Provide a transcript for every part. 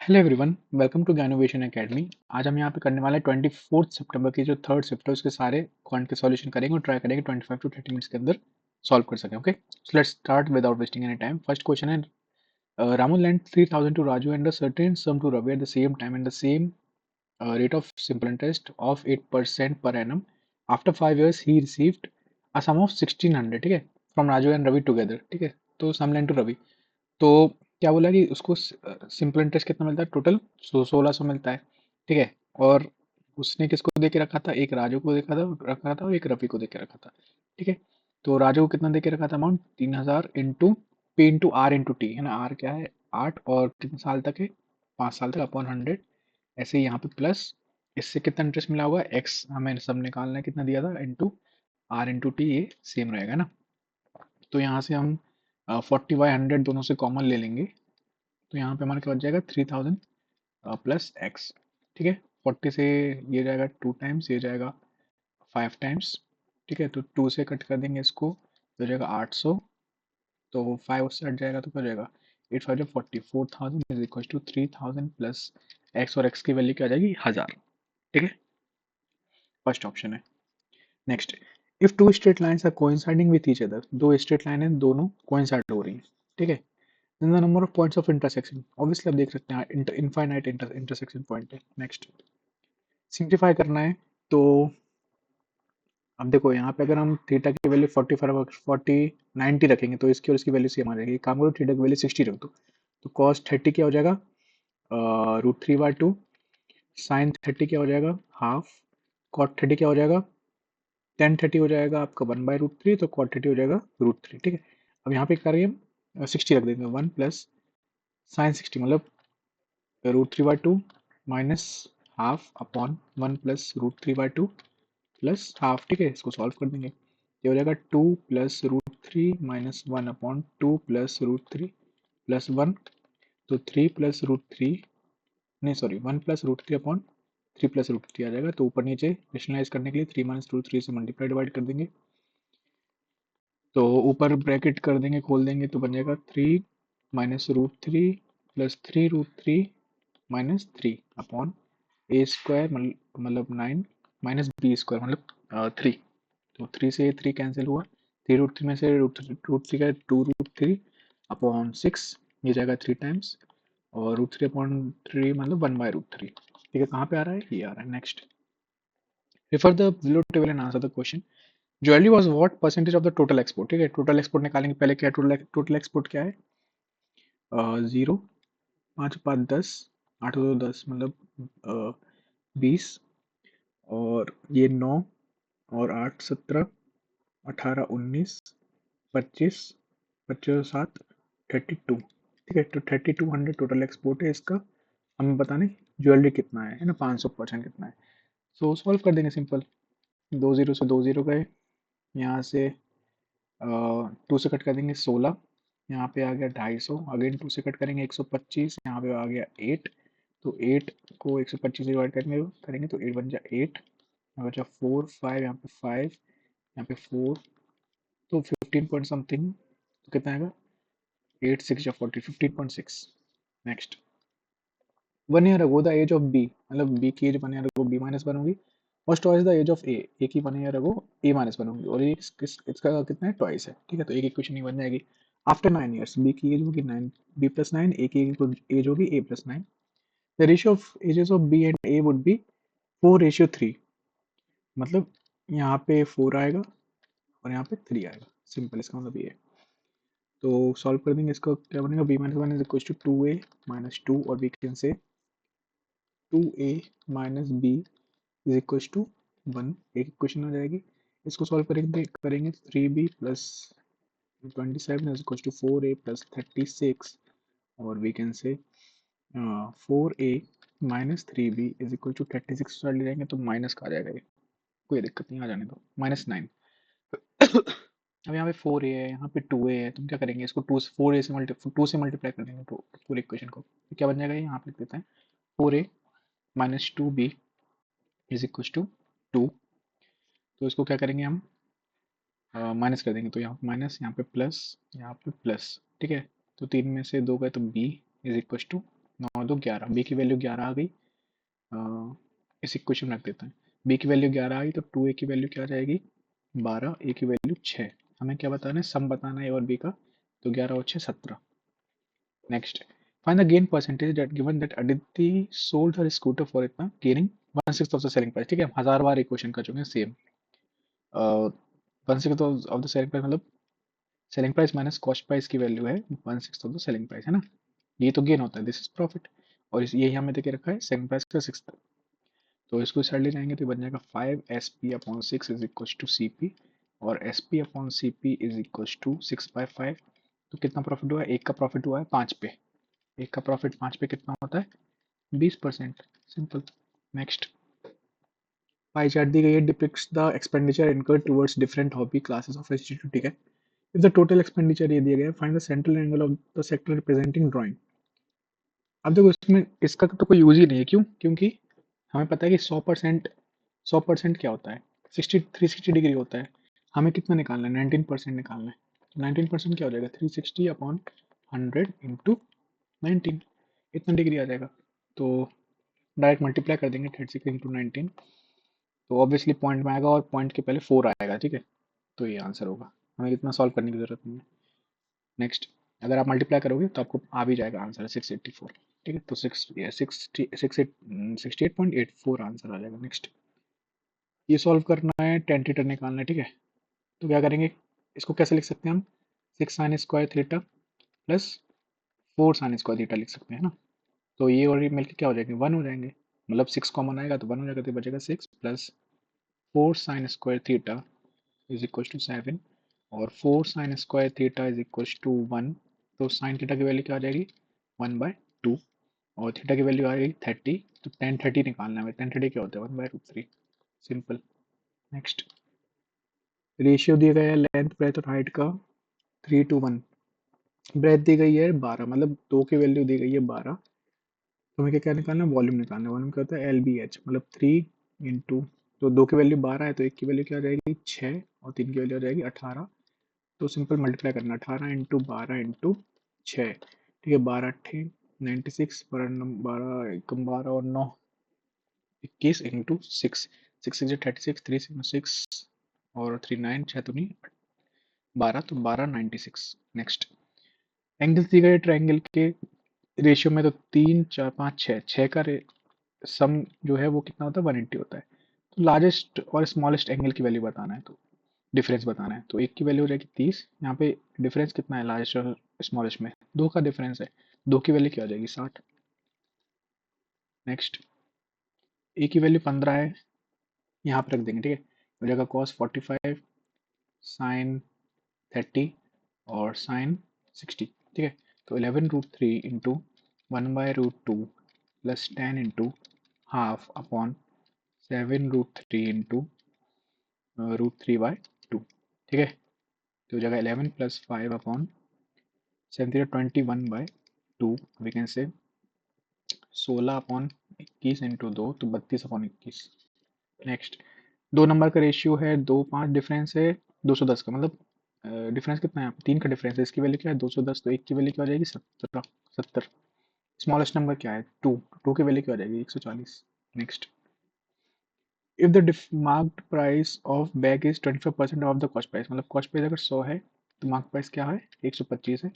Hello everyone, welcome to Gyanovation academy. आज हम यहाँ पे करने वाले हैं 24 सितंबर की जो थर्ड शिफ्ट है उसके सारे क्वांट के सॉल्यूशन करेंगे और ट्राई करेंगे 25 टू 30 मिनट्स के अंदर सॉल्व कर सकें। Okay, so let's start without wasting any time. First question है, Ramu lent 3000 to Raju and a certain sum to Ravi at the same time and the same rate of simple interest of 8% per annum. After 5 years he received a sum of 1600, ठीक है, from Raju and Ravi together। ठीक है, तो sum lent to Ravi, तो क्या बोला कि उसको सिंपल इंटरेस्ट कितना मिलता है, टोटल 1600 मिलता है। ठीक है, और उसने किसको दे के रखा था, एक राजू को रखा था और एक रवि को दे के रखा था। ठीक है, तो राजू को कितना दे के रखा था amount, 3000 into P into R into T, है ना। आर क्या है, 8, और कितने साल तक है, 5 साल तक, अपॉन 100। ऐसे ही यहाँ पे प्लस, इससे कितना इंटरेस्ट मिला होगा, एक्स हमें सब निकालना है, कितना दिया था, इंटू आर इंटू टी, ये सेम रहेगा ना। तो यहाँ से हम 40/100 दोनों से कॉमन ले लेंगे, तो यहाँ पे हमारे क्या बच जाएगा, 3000 प्लस एक्स। ठीक है, 40 से ये जाएगा 2 टाइम्स, ये जाएगा 5 टाइम्स। ठीक है, तो 2 से कट कर देंगे इसको, तो जाएगा 800, तो 5 उससे हट जाएगा तो क्या हो जाएगा, 8 5 40, 4000 is equal to 3000 plus X, और एक्स की वैल्यू क्या आ जाएगी, 1000। ठीक है, फर्स्ट ऑप्शन है। Next, if two straight lines are coinciding with each other, दो स्ट्रेट लाइन है, दोनों कोइंसाइड हो रही है। ठीक है, then the number of points of intersection, obviously आप देख सकते हैं इनफाइनाइट इंटरसेक्शन पॉइंट है। नेक्स्ट, सिंप्लीफाई करना है, तो अब देखो यहाँ पे अगर हम थीटा की वैल्यू 90 रखेंगे तो इसकी और इसकी वैल्यू सेम आ जाएगी। काम करो, थीटा की वैल्यू 60 रख दो, तो कॉस 30 क्या हो जाएगा, √3/2। साइन 30 क्या हो जाएगा, हाफ। कॉट 30 क्या हो जाएगा, टेन 30 हो जाएगा आपका 1/√3, तो कॉट 30 हो जाएगा √3। ठीक है, अब यहाँ पे करेंगे 60 रख देंगे, 1 प्लस साइन 60 मतलब √3/2 minus half upon 1 plus √3/2 plus half. ठीक है, इसको सॉल्व कर देंगे, ये हो जाएगा 2 plus √3 minus 1 upon 2 plus √3 plus 1, तो 3 प्लस √3, नहीं सॉरी 1 प्लस √3 अपॉन 3 प्लस √3 आ जाएगा। तो ऊपर नीचे रेशनलाइज करने के लिए 3 माइनस √3 से मल्टीप्लाई डिवाइड कर देंगे, तो ऊपर ब्रैकेट कर देंगे, खोल देंगे, तो बन जाएगा 3 माइनस √3 प्लस 3 √3 माइनस 3 अपॉन ए स्क्वायर मतलब 9 माइनस बी स्क्वायर मतलब 3, तो 3 से 3 कैंसिल हुआ, 3 √3 में से √3 का 2 √3 अपॉन 6, ये जाएगा 3 टाइम्स, और √3 अपॉन 3 मतलब 1/√3। ठीक है, कहाँ पे आ रहा है, ये आ रहा है। Next, refer the below table and answer the question। Jewellery was what percentage of the total export. ठीक है, टोटल एक्सपोर्ट निकालेंगे, पहले क्या है, टोटल एक्सपोर्ट क्या है, 0, 5 5 10, 8 2 10 मतलब 20, और ये 9 और 8 17, 18 19, 25, 25 7 32। ठीक है, तो 3200 टोटल एक्सपोर्ट है इसका। हमें बताने ज्वेलरी कितना है ना, 500% कितना है। सो सॉल्व कर देंगे सिंपल, 2 0 से 2 0 गए, यहाँ से 2 से कट कर देंगे 16, यहाँ पे आ गया 250, अगेन 2 से कट करेंगे 125, यहाँ पे आ गया 8, तो 8 को 125 से डिवाइड करेंगे तो 8 बन जाए 8, यहाँ बचा 4 5, यहाँ पे 5, यहाँ पे 4, तो 15 पॉइंट समथिंग, तो कितना आएगा, 8 6 या 40, 15.6। Next, 1 year ago the age of B, मतलब बी की age 1 year ago B minus 1 होगी, और twice the age of A की 1 ईयर अगो ए माइनस 1 होगी, और ये इसका कितना है, ट्वाइस है। ठीक है, तो एक इक्वेशन ही बन जाएगी। आफ्टर 9 ईयर्स बी की एज होगी 9, बी प्लस 9, ए की एज होगी A plus 9। The ratio of ages of B and A would be 4:3, मतलब यहाँ पे 4 आएगा और यहाँ पे 3 आएगा, सिंपल, इसका मतलब ये है। तो सॉल्व कर देंगे, इसको क्या बनेगा, b minus 1 is equal to 2a minus 2, और we can say 2a minus b is equal to 1, एक इक्वेशन आ जाएगी। इसको सॉल्व करेंगे 3b plus 27 is equal to 4a plus 36, और we can say 4a minus 3b is equal to 36 side ले जाएंगे तो माइनस का आ जाएगा, ये कोई दिक्कत नहीं, आ जाने दो, -9। अब यहाँ पे 4a है, यहाँ पे 2a है, तुम क्या करेंगे, इसको 2 से मल्टीप्लाई कर देंगे तो पूरे इक्वेशन को, तो क्या बन जाएगा, यहाँ पे लिख देते हैं 4a minus 2b is equal to 2, तो इसको क्या करेंगे हम, माइनस कर देंगे, तो यहाँ पे माइनस, यहाँ पे प्लस, यहाँ पे प्लस। ठीक है, तो 3 में से 2 गए तो b is equal to 9 2 11, B की वैल्यू 11 आ गई। इस इक्वेशन में रख देते हैं, बी की वैल्यू 11 आ गई तो 2a की वैल्यू क्या आ जाएगी 12, ए की वैल्यू 6। हमें क्या बताना है, सम बताना है ए और बी का, तो 11 और 6 17। Next, find the gain percentage that given that Aditi sold her scooter for इतना gaining 1/6 of the selling price. ठीक है, हम 1000 बार इक्वेशन कर चुके हैं same. 1/6 of the selling price मतलब selling price minus cost price की वैल्यू है 1/6 ऑफ द सेलिंग प्राइस, है ना। ये तो गेन होता है, दिस इज प्रॉफिट। और ये यहाँ में देखे रखा है सेलिंग प्राइस का 6। तो इसको साइड ले जाएंगे तो बन जाएगा 5 SP/6 is equal to CP, और SP/CP इज इक्वल टू 6/5। तो कितना प्रॉफिट हुआ है, एक का प्रॉफिट हुआ है 5 पे, एक का प्रॉफिट 5 पे कितना होता है 20%। सिंपल। नेक्स्ट, पाई चार्ट दी गई है, depicts the expenditure incurred towards different hobby classes of institute. ठीक है, इफ द टोटल एक्सपेंडिचर ये दिया गया है, find the central angle of the sector representing drawing. अब देखो इसमें इसका तो कोई यूज ही नहीं है, क्यों, क्योंकि हमें पता है कि 100% क्या होता है 360 डिग्री होता है। हमें कितना निकालना है 19% निकालना है। तो 19% क्या हो जाएगा 360/100 इंटू 19, इतना डिग्री आ जाएगा। तो डायरेक्ट मल्टीप्लाई कर देंगे 36 इंटू 19, तो ऑब्वियसली पॉइंट में आएगा और पॉइंट के पहले 4 आएगा। ठीक है, तो ये आंसर होगा, हमें इतना सॉल्व करने की जरूरत नहीं है। नेक्स्ट, अगर आप मल्टीप्लाई करोगे तो आपको आ भी जाएगा आंसर 684। ठीक है, तो 68.84 आंसर आ जाएगा। नेक्स्ट, ये सॉल्व करना है, टेन थीटा निकालना है। ठीक है, तो क्या करेंगे, इसको कैसे लिख सकते हैं हम, 6 sin² theta plus 4 sin² theta लिख सकते हैं ना। तो ये और ये मिलकर क्या हो जाएंगे 1 हो जाएंगे, मतलब 6 कॉमन आएगा तो 1 हो जाएगा, तो बचेगा 6 plus 4 sin² theta is equal to 7, और 4 sin² theta is equal to 1। तो साइन थीटा की वैल्यू क्या आ जाएगी 1/2, और थीटा की वैल्यू आ जाएगी 30। तो टेन 30 निकालना है, 10 30 क्या होता है 1/√3। सिंपल। नेक्स्ट, रेशियो दिया गया है लेंथ ब्रेथ और हाइट का 3:1। ब्रेथ दी गई है 12, मतलब 2 की वैल्यू दी गई है 12। तो हमें क्या क्या निकालना है, वॉल्यूम निकालना है। वॉल्यूम क्या होता है LBH, मतलब 3 इंटू, तो 2 की वैल्यू 12 है तो 1 की वैल्यू क्या आ जाएगी 6, और 3 की वैल्यू आ जाएगी 18। तो सिंपल मल्टीप्लाई करना, 18 इंटू 12 इंटू 6। ठीक है, 12 8 96, 12 एकम 12 और 9 21 इंटू 6, 6 6 36, 3 6 और 3 9, 6 तो नहीं 12, तो 12 96। नेक्स्ट, एंगल दिए गए ट्रायंगल के रेशियो में, तो 3 4 5 6, 6 का सम जो है वो कितना होता है 180 होता है। तो लार्जेस्ट और स्मॉलेस्ट एंगल की वैल्यू बताना है, तो डिफरेंस बताना है। तो एक की वैल्यू हो जाएगी 30, यहाँ पे डिफरेंस कितना है लार्जेस्ट और स्मॉलेस्ट में, 2 का डिफरेंस है, 2 की वैल्यू क्या हो जाएगी 60। नेक्स्ट, ए की वैल्यू 15 है, यहाँ पे रख देंगे। ठीक है, हो जाएगा cos 45 sin 30 और sin 60। ठीक है, तो 11√3 into 1/√2 plus 10 into half upon 7√3 into √3/2। ठीक है, तो हो जाएगा 11 प्लस 5 अपॉन 7 21/2, वी कैन से 16/21 इंटू 2, तो 32/21। नेक्स्ट, 2 नंबर का रेशियो है 2 5, डिफरेंस है 210 का, मतलब डिफरेंस कितना है 3 का डिफरेंस है, इसकी वैल्यू क्या है 210, तो एक की वैल्यू क्या हो जाएगी 70। स्मॉलेस्ट नंबर क्या है 2, 2 की वैल्यू क्या हो जाएगी 140। Next, if the marked price of bag is 25% of the cost price, मतलब कॉस्ट प्राइस अगर 100 है तो मार्क प्राइस क्या है 125 है।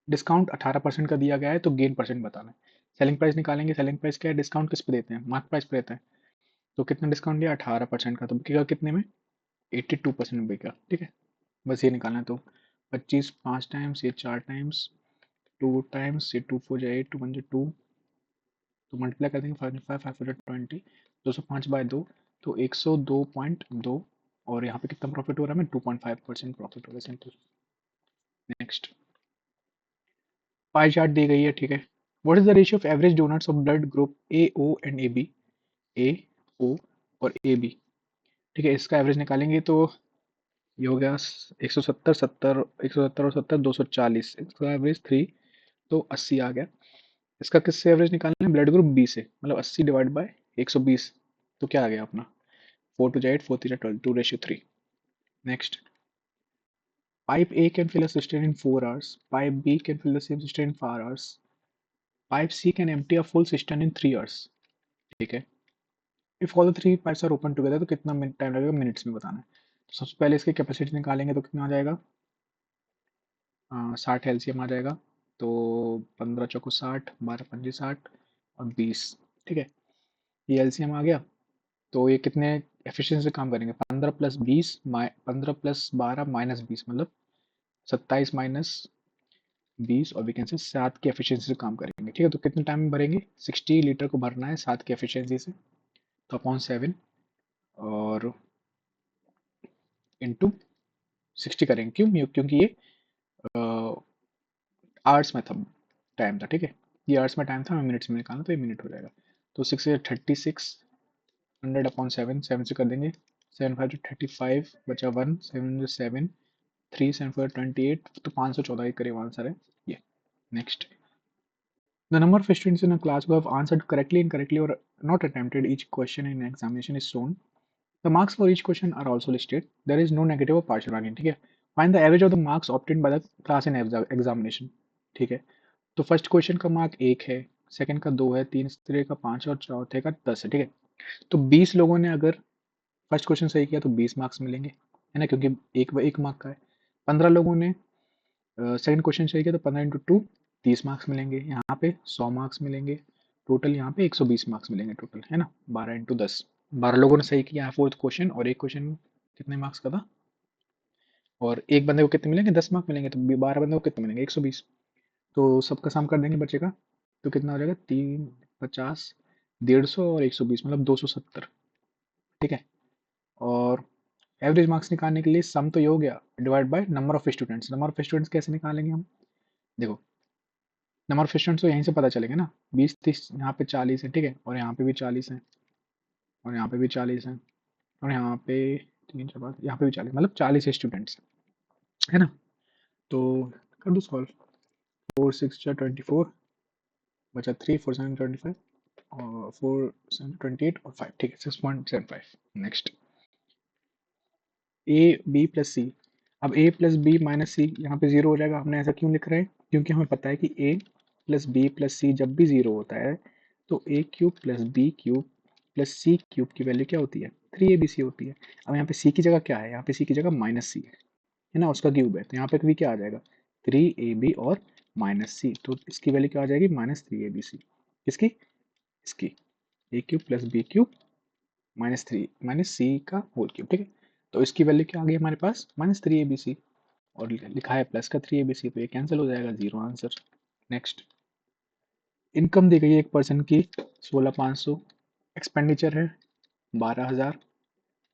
डिस्काउंट 18% का दिया गया है, तो गेन परसेंट बताना है। सेलिंग प्राइस निकालेंगे, सेलिंग प्राइस क्या है, डिस्काउंट किस पे देते हैं मार्क प्राइस पे देते हैं। तो कितना डिस्काउंट दिया 18% का, तो बिकेगा कितने में 82% में बिकेगा। ठीक है, बस ये निकालना है। तो 25 5 टाइम्स, ये 4 टाइम्स, 2 टाइम्स, ये 2 4 जाए 8, 2 1 2, तो मल्टीप्लाई कर देंगे 5 205/2, तो 102.2, और यहाँ पे कितना प्रॉफिट हो रहा है हमें 2.5% प्रॉफिट हो रहा है। सिंपल। नेक्स्ट, पाई चार्ट दी गई है। ठीक है, what is the ratio of average donors of blood group A O and A B, A O और ए बी। ठीक है, इसका एवरेज निकालेंगे तो ये हो गया 170 70, 170 और 70 240, इसका एवरेज 3, तो 80 आ गया। इसका किससे एवरेज निकालना है, ब्लड ग्रुप बी से, मतलब 80 डिवाइड बाय 120, तो क्या आ गया अपना 4 2 8 4 3 12, 2:3। Next, pipe A can fill a cistern in 4 hours, pipe B can fill the same cistern in 4 hours, pipe C can empty a full cistern in 3 hours, ठीक है। If all the 3 pipes are open together तो कितना minute time लगेगा, minutes में बताना है। तो सबसे पहले इसकी कैपेसिटी निकालेंगे तो कितना आ जाएगा, 60 एलसीएम आ जाएगा। तो 15 चौको 60, 12 पंजे 60 और 20, ठीक है, ये एलसीएम आ गया। तो ये कितने एफिशिएंसी से काम करेंगे, 15 प्लस 20 15 प्लस 12 माइनस 20 मतलब 27 माइनस 20 और वी कैन से 7 की एफिशिएंसी से काम करेंगे, ठीक है। तो कितने टाइम में भरेंगे, 60 लीटर को भरना है 7 की एफिशिएंसी से, तो अपॉन 7 और इंटू 60 करेंगे। क्यों, क्योंकि ये आवर्स में था, टाइम था, ठीक है। ये आवर्स में टाइम था, हमें मिनट्स में निकालना, तो ये मिनट हो जाएगा। तो 6 से 36, 100 अपॉन 7, 7 से कर देंगे, 7 5 35 बचा 1, 7 7, 3 7 4 28, तो 514 के करीब आंसर है ये। Next, the number of students in a class who have answered correctly, incorrectly, or not attempted each question in an examination is shown. The marks for each question are also listed. There is no negative or partial marking, ठीक है। Find the average of the marks obtained by the class in examination, ठीक है। तो first question का mark 1 है, second का 2 है, तीसरे का 5 और चौथे का 10 है, ठीक है। तो 20 लोगों ने अगर फर्स्ट क्वेश्चन सही किया तो 20 मार्क्स मिलेंगे, है ना, क्योंकि एक मार्क का है। 15 लोगों ने सेकंड क्वेश्चन सही किया तो 15 इंटू 2 30 मार्क्स मिलेंगे, यहाँ पे 100 मार्क्स मिलेंगे, टोटल यहाँ पे 120 मार्क्स मिलेंगे टोटल, है ना। 12 इंटू 10, 12 लोगों ने सही किया है फोर्थ क्वेश्चन, और एक क्वेश्चन कितने मार्क्स का था, और एक बंदे को कितने मिलेंगे, 10 मार्क्स मिलेंगे, तो 12 बंदे को कितने मिलेंगे, 120। तो सबका सम कर देंगे बच्चे का, तो कितना हो जाएगा, 350, 150 और 120 मतलब 270, ठीक है। और एवरेज मार्क्स निकालने के लिए सम तो ये हो गया, divide by number of students. Number of students कैसे निकालेंगे हम, देखो नंबर ऑफ स्टूडेंट्स तो यहीं से पता चलेगा ना, 20 30 यहाँ पे 40 है, ठीक है, और यहाँ पे भी 40 है, और यहाँ पे भी 40 है, और यहाँ पे 3 4 5 यहाँ पे भी 40, मतलब 40 स्टूडेंट्स, है ना। तो कर दो सॉल्व, 4 6 24 बचा 3 4 7 25 और 4 7 28 और 5, ठीक है, 6.75। नेक्स्ट, ए बी प्लस सी। अब ए प्लस बी माइनस सी यहाँ पे जीरो हो जाएगा, हमने ऐसा क्यों लिख रहे हैं, क्योंकि हमें पता है कि A plus B plus C जब भी जीरो होता है तो A cube plus B cube plus C cube की वैल्यू क्या होती है, 3abc होती है। अब यहाँ पे सी की जगह क्या है, यहाँ पे सी की जगह माइनस सी है ना, उसका क्यूब है, तो यहाँ पे भी क्या आ जाएगा, 3ab और माइनस सी, तो इसकी वैल्यू क्या आ जाएगी, -3abc। किसकी, इसकी, A cube plus B cube -3 minus C का होल क्यूब, ठीक है। तो इसकी वैल्यू क्या आ गई हमारे पास, -3abc, और लिखा है प्लस का 3abc, तो ये कैंसिल हो जाएगा, जीरो आंसर। नेक्स्ट, इनकम दी गई है एक पर्सन की 16,500, एक्सपेंडिचर है 12,000,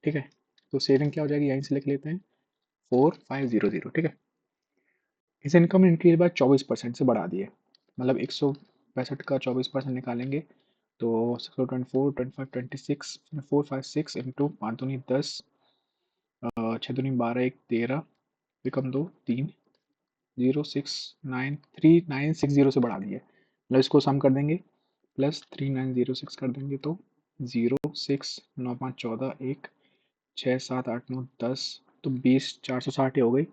ठीक है। तो सेविंग क्या हो जाएगी, यहीं से लिख लेते हैं 4500, ठीक है। इस इनकम इंक्रीज बाय 24% से बढ़ा दिए, मतलब 165 का 24% निकालेंगे तो 624 25 26 4 5 6 इंटू 5 दूनी 10, 6 दूनी 12 1 13, विकम 2 3 0693960 से बढ़ा दिए, मतलब इसको सम कर देंगे, प्लस 3906 कर देंगे तो 0 6 9 5 14 1 6 7 8 9 10, तो 20 460 हो गई।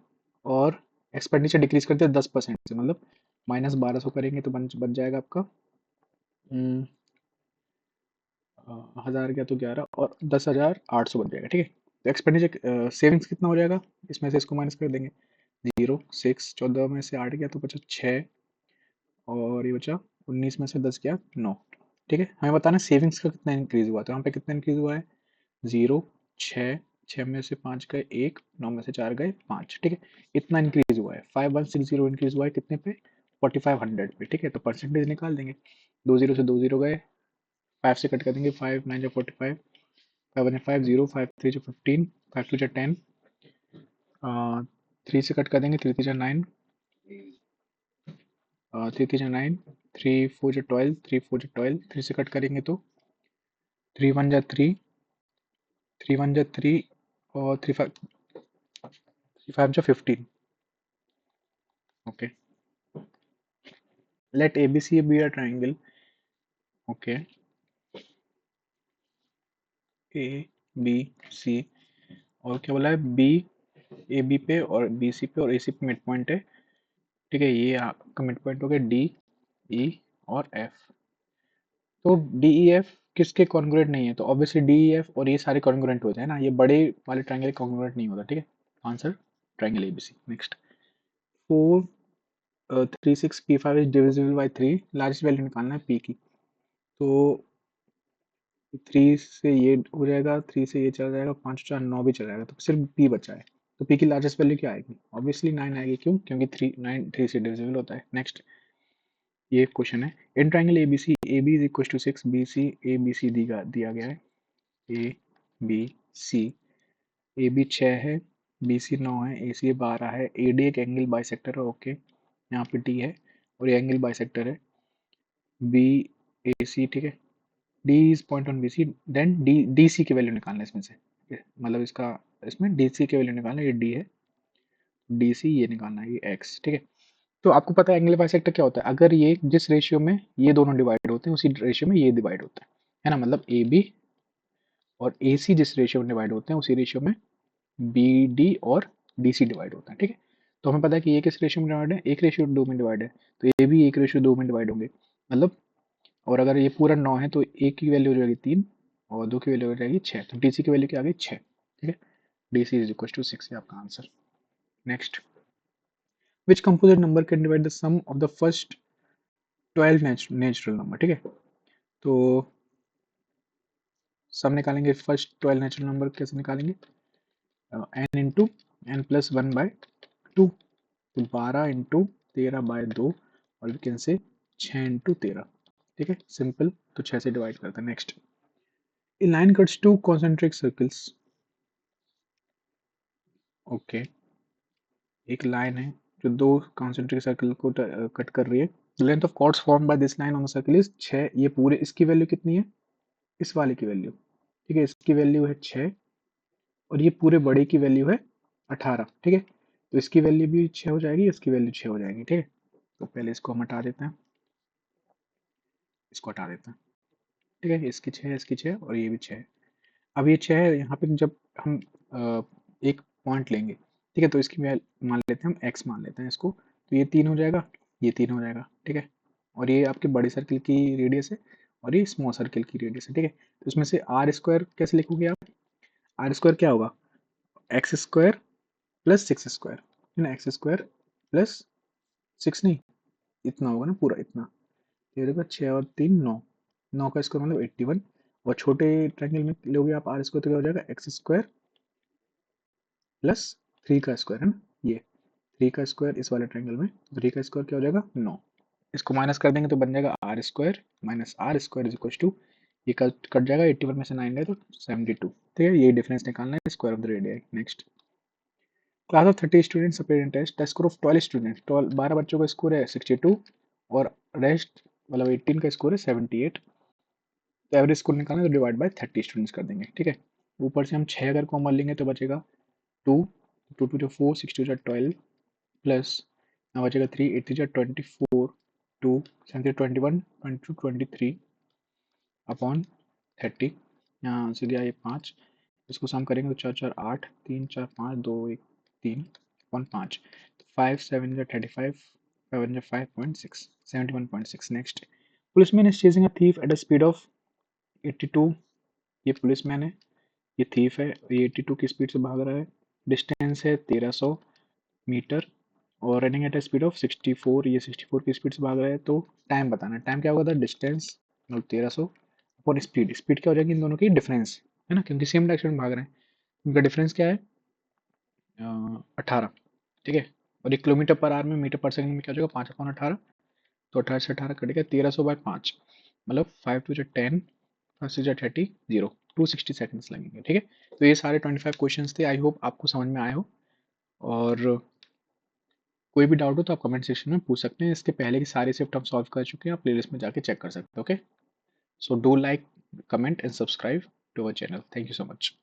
और एक्सपेंडिचर डिक्रीज करते हैं 10% से, मतलब -1200 करेंगे तो बन जाएगा आपका 1000 क्या तो 11 और 10,800 बन जाएगा, ठीक है। तो एक्सपेंडिचर सेविंग्स कितना हो जाएगा, इसमें से इसको माइनस कर देंगे, 0 6 14 में से 8 गया तो बचा 6, और ये बचा 19 में से 10 गया 9, ठीक है। हमें बताना सेविंग्स का कितना इंक्रीज हुआ, तो यहाँ पे कितना इंक्रीज हुआ है, 0 6 6 में से 5 गए 1, 9 में से 4 गए 5, ठीक है। इतना इंक्रीज हुआ है, 5160 इंक्रीज हुआ है कितने पे, 4500 पे, ठीक है। तो परसेंटेज निकाल देंगे, 2 0 से 2 0 गए, 5 से कट कर देंगे, 5 9 45, 5 1 5 0, 5 3 15, 5 2 10, 3 से कट कर देंगे, 3 3 9, 3 3 9, 3 4 12, 3 4 12, 3 से कट करेंगे तो 3 1 3, 3 1 3 और 3 5 3 5 15, okay. Let ABC be a triangle, okay, A B C, और क्या बोला है, B ए बी पे और बी सी पे और ए सी पे मिड पॉइंट है, ठीक है। ये आपका मिड पॉइंट हो गया D E और एफ। तो डी ई एफ किसके कॉन्ग्रुएंट नहीं है, तो ऑब्वियसली डी ई एफ और ये सारे कॉन्ग्रुएंट होते हैं ना, ये बड़े वाले ट्रायंगल कॉन्ग्रुएंट नहीं होता, ठीक है। Answer triangle ABC. Next, 4 3 6 P5 is divisible by 3, largest value निकालना है पी की। तो 3 से ये हो जाएगा, 3 से ये चला जाएगा, 5 4 9 भी चला जाएगा, तो सिर्फ पी बचा है। तो पी की लार्जेस्ट वैल्यू क्या आएगी, ऑब्वियसली 9 आएगी। क्यों, क्योंकि 3 से डिविजिबल होता है। नेक्स्ट, ये क्वेश्चन है, in triangle ABC A B is equal to 6, B C A B C दिया गया है, ए बी सी, ए बी 6 है, बी सी 9 है, ए सी 12 है, ए डी एक एंगल बाइसेक्टर है, ओके, यहाँ पे डी है और ये एंगल बाइसेक्टर है बी ए सी, ठीक है। D is point on B C, then D D C की वैल्यू निकालना है इसमें से, मतलब इसका, इसमें डी सी की वैल्यू निकालना है, ये डी है, डी सी ये निकालना है, ये एक्स, ठीक है। तो आपको पता है एंगल बाइसेक्टर क्या होता है, अगर ये जिस रेशियो में ये दोनों डिवाइड होते हैं उसी रेशियो में ये डिवाइड होता है ना, मतलब ए बी और ए सी जिस रेशियो में डिवाइड होते हैं उसी रेशियो में बी डी और डी सी डिवाइड होता है, ठीक है। तो हमें पता है कि ये किस रेशियो में डिवाइड है, 1:2 में डिवाइड है, तो ये भी 1:2 में डिवाइड होंगे, मतलब, और अगर ये पूरा 9 है तो एक की वैल्यू हो जाएगी 3 और 2 की वैल्यू हो जाएगी 6, तो डी सी की वैल्यू क्या आ गई 6, ठीक है। D C is equal to 6 है आपका answer. Next, which composite number can divide the sum of the first 12 natural number, ठीक है। तो सम निकालेंगे, फर्स्ट 12 नेचुरल नंबर कैसे निकालेंगे, एन इंटू एन प्लस 1/2, तो 12 इंटू 13/2 और वी कैन से 6 इंटू 13, ठीक है, सिंपल। तो 6 से डिवाइड करते हैं। Next, a line cuts two concentric circles, okay, एक लाइन है जो दो कॉन्सेंट्रिक सर्कल को कट कर रही है, length of chords form by this line on the circle is 6, ये पूरे, इसकी वैल्यू कितनी है, इस वाले की वैल्यू, ठीक है, इसकी वैल्यू है 6 और ये पूरे बड़े की वैल्यू है 18, ठीक है। तो इसकी वैल्यू भी 6 हो जाएगी, इसकी वैल्यू 6 हो जाएगी, ठीक है। तो पहले इसको हम हटा देते हैं, इसको हटा देते हैं, ठीक है, इसकी 6 इसकी 6 और ये भी 6 है। अब ये 6 है, यहाँ पे जब हम एक पॉइंट लेंगे, ठीक है, तो इसकी मान लेते हैं हम x मान लेते हैं इसको, तो ये 3 हो जाएगा, ये 3 हो जाएगा, ठीक है। और ये आपके बड़े सर्किल की रेडियस है और ये स्मॉल सर्किल की रेडियस है, ठीक है। तो इसमें से आर स्क्वायर कैसे लिखोगे आप, आर स्क्वायर क्या होगा, एक्स स्क्वायर प्लस 6 स्क्वायर, है ना, एक्स स्क्वायर प्लस 6 नहीं, इतना होगा ना पूरा इतना, ये देखो 6 और 3 9, 9 का स्क्वायर मतलब 81, और छोटे ट्रायंगल में लोगे आप आर स्क्वायर तो क्या हो जाएगा, एक्स स्क्वायर प्लस 3 का स्क्वायर, है ना, ये 3 का स्क्वायर इस वाले ट्रायंगल में, 3 का स्क्वायर क्या हो जाएगा 9, इसको माइनस कर देंगे तो बन जाएगा R square minus R square is equal to, ये कट जाएगा, 81 में से 9 गए तो 72, ठीक है, ये डिफरेंस निकालना है square of the radius. Next, class of 30 students appeared test, the score of 12 students, 12 बच्चों का स्कोर है 62 और रेस्ट मतलब 18 का स्कोर है 78, तो एवरेज स्कोर निकालना है तो डिवाइड बाय 30 स्टूडेंट्स कर देंगे, ठीक है। ऊपर से हम 6 अगर कॉमन लेंगे तो बचेगा 2, 2 2 4, 6 2 12 प्लस यहाँ बचेगा 3, 8 3 24, 2 7 21, 22 23 अपॉन 30, यहाँ से दिया ये 5, इसको सम करेंगे तो 4 4 8, 3 4 5 2 1 3 upon 5, 5 7 35, 5 5.6, 71.6। Next, policeman is chasing a thief at a speed of 82, ये पुलिसमैन है, ये थीफ है, ये 82 की स्पीड से भाग रहा है, डिस्टेंस है 1300 मीटर और रनिंग एट स्पीड ऑफ 64, ये 64 की स्पीड से भाग रहा है, तो टाइम बताना है, टाइम क्या होगा था, डिस्टेंस मतलब 1300 और स्पीड, स्पीड क्या हो जाएगी इन दोनों की डिफरेंस, है ना, क्योंकि सेम डायरेक्शन में भाग रहे हैं, इनका डिफरेंस क्या है 18, ठीक है। और 1 किलोमीटर पर आवर में मीटर पर सेकंड में क्या हो जाएगा 5/18, तो 18 से 18 कटेगा 1300/5, मतलब 5 2 10, 5 6 30, 0, 260 सेकंड्स लगेंगे, ठीक है। तो ये सारे 25 क्वेश्चंस थे, आई होप आपको समझ में आए हो, और कोई भी डाउट हो तो आप कमेंट सेक्शन में पूछ सकते हैं, इसके पहले की सारे शिफ्ट हम सॉल्व कर चुके हैं, आप प्लेलिस्ट में जाके चेक कर सकते हैं, okay. So do like, comment and subscribe to our channel, thank you so much.